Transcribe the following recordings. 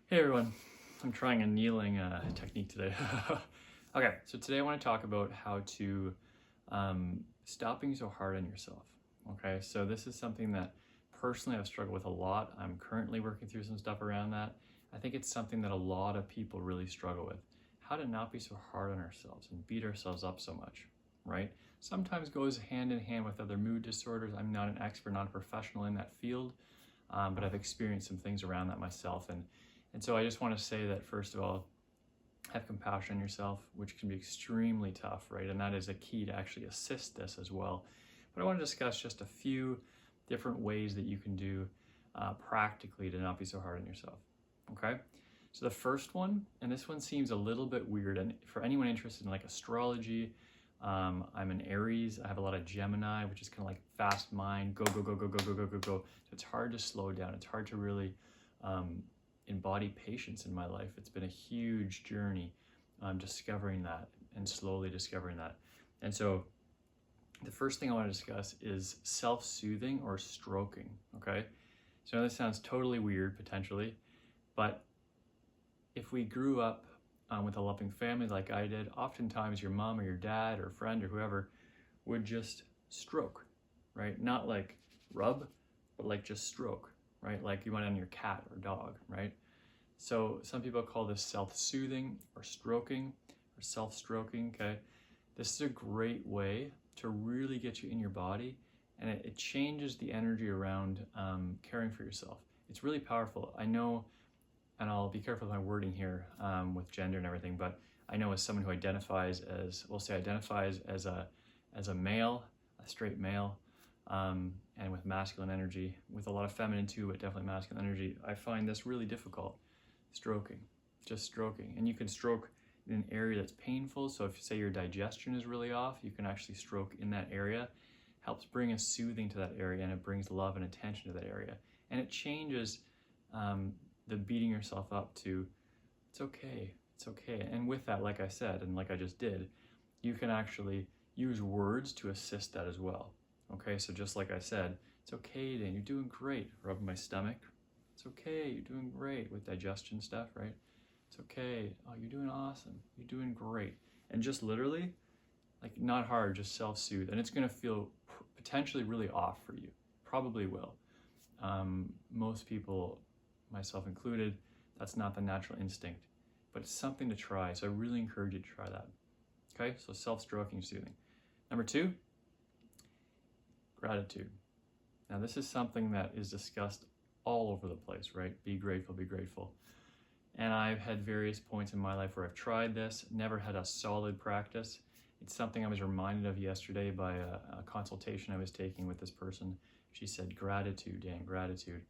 Hey everyone, I'm trying a kneeling technique today. Okay, so today I want to talk about how to stop being so hard on yourself. Okay, so this is something that personally I've struggled with a lot. I'm currently working through some stuff around that. I think it's something that a lot of people really struggle with. How to not be so hard on ourselves and beat ourselves up so much, right? Sometimes goes hand in hand with other mood disorders. I'm not an expert, not a professional in that field, but I've experienced some things around that myself. And so I just want to say that, first of all, have compassion on yourself, which can be extremely tough, right? And that is a key to actually assist this as well. But I want to discuss just a few different ways that you can do practically to not be so hard on yourself, okay? So the first one, and this one seems a little bit weird, and for anyone interested in like astrology, I'm an Aries. I have a lot of Gemini, which is kind of like fast mind, go, go, go, go, go, go, go, go, go. So it's hard to slow down. It's hard to really embody patience in my life. It's been a huge journey discovering that and slowly discovering that. And so the first thing I want to discuss is self-soothing or stroking, okay? So I know this sounds totally weird potentially, but if we grew up with a loving family like I did, oftentimes your mom or your dad or friend or whoever would just stroke, right? Not like rub, but like just stroke, right? Like you went on your cat or dog, right? So some people call this self-soothing or stroking or self-stroking, okay? This is a great way to really get you in your body, and it changes the energy around caring for yourself. It's really powerful. I know, and I'll be careful with my wording here with gender and everything, but I know as someone who identifies as, we'll say identifies as a male, a straight male, and with masculine energy, with a lot of feminine too, but definitely masculine energy, I find this really difficult. Stroking, just stroking. And you can stroke in an area that's painful. So if you say your digestion is really off, you can actually stroke in that area. Helps bring a soothing to that area, and it brings love and attention to that area. And it changes the beating yourself up to, it's okay, it's okay. And with that, like I said, and like I just did, you can actually use words to assist that as well. Okay, so just like I said, it's okay, Dan, you're doing great. Rub my stomach. It's okay, you're doing great with digestion stuff, right? It's okay. Oh, you're doing awesome. You're doing great. And just literally, like not hard, just self-soothe. And it's gonna feel potentially really off for you. Probably will. Most people, myself included, that's not the natural instinct, but it's something to try. So I really encourage you to try that. Okay, so self-stroking, soothing. Number two, gratitude. Now this is something that is discussed all over the place, right? Be grateful, be grateful. And I've had various points in my life where I've tried this, never had a solid practice. It's something I was reminded of yesterday by a consultation I was taking with this person. She said, gratitude, Dan, gratitude.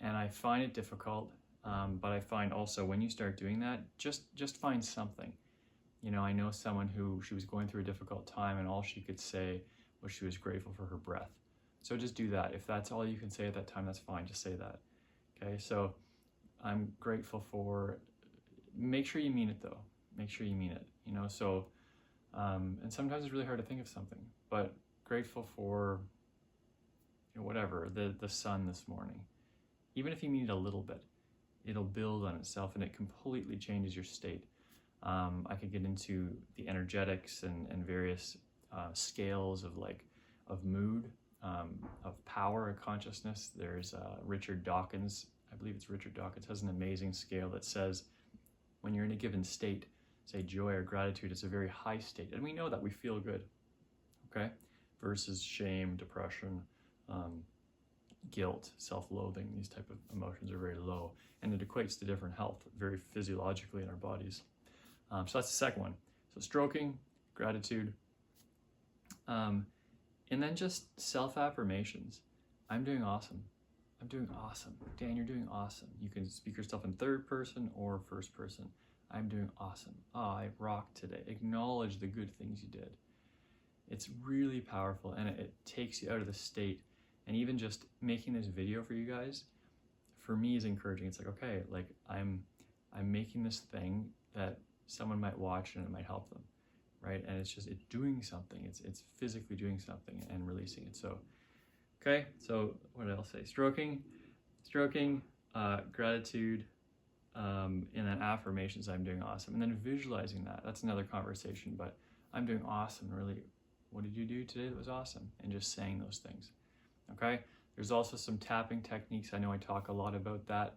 And I find it difficult, but I find also when you start doing that, just find something. You know, I know someone who, she was going through a difficult time and all she could say was she was grateful for her breath. So just do that. If that's all you can say at that time, that's fine. Just say that. Okay, so I'm grateful for, make sure you mean it though. Make sure you mean it, you know, so, and sometimes it's really hard to think of something, but grateful for, you know, whatever, the sun this morning. Even if you mean it a little bit, it'll build on itself and it completely changes your state. I could get into the energetics and various scales of mood, of power and consciousness. There's Richard Dawkins, I believe it's Richard Dawkins, has an amazing scale that says when you're in a given state, say joy or gratitude, it's a very high state. And we know that we feel good, okay? Versus shame, depression, guilt, self-loathing, these type of emotions are very low. And it equates to different health very physiologically in our bodies. So that's the second one. So stroking, gratitude, and then just self-affirmations. I'm doing awesome. I'm doing awesome. Dan, you're doing awesome. You can speak yourself in third person or first person. I'm doing awesome. Oh, I rocked today. Acknowledge the good things you did. It's really powerful, and it takes you out of the state. And even just making this video for you guys, for me, is encouraging. It's like, okay, like I'm making this thing that someone might watch and it might help them, right? And it's doing something. It's physically doing something and releasing it. So, okay, so what did I say? Stroking, gratitude, And then affirmations, I'm doing awesome. And then visualizing that, that's another conversation, but I'm doing awesome. Really, what did you do today that was awesome? And just saying those things. Okay. There's also some tapping techniques. I know I talk a lot about that.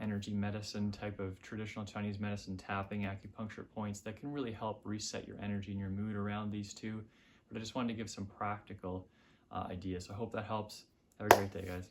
Energy medicine type of traditional Chinese medicine, tapping, acupuncture points that can really help reset your energy and your mood around these two. But I just wanted to give some practical ideas. So I hope that helps. Have a great day, guys.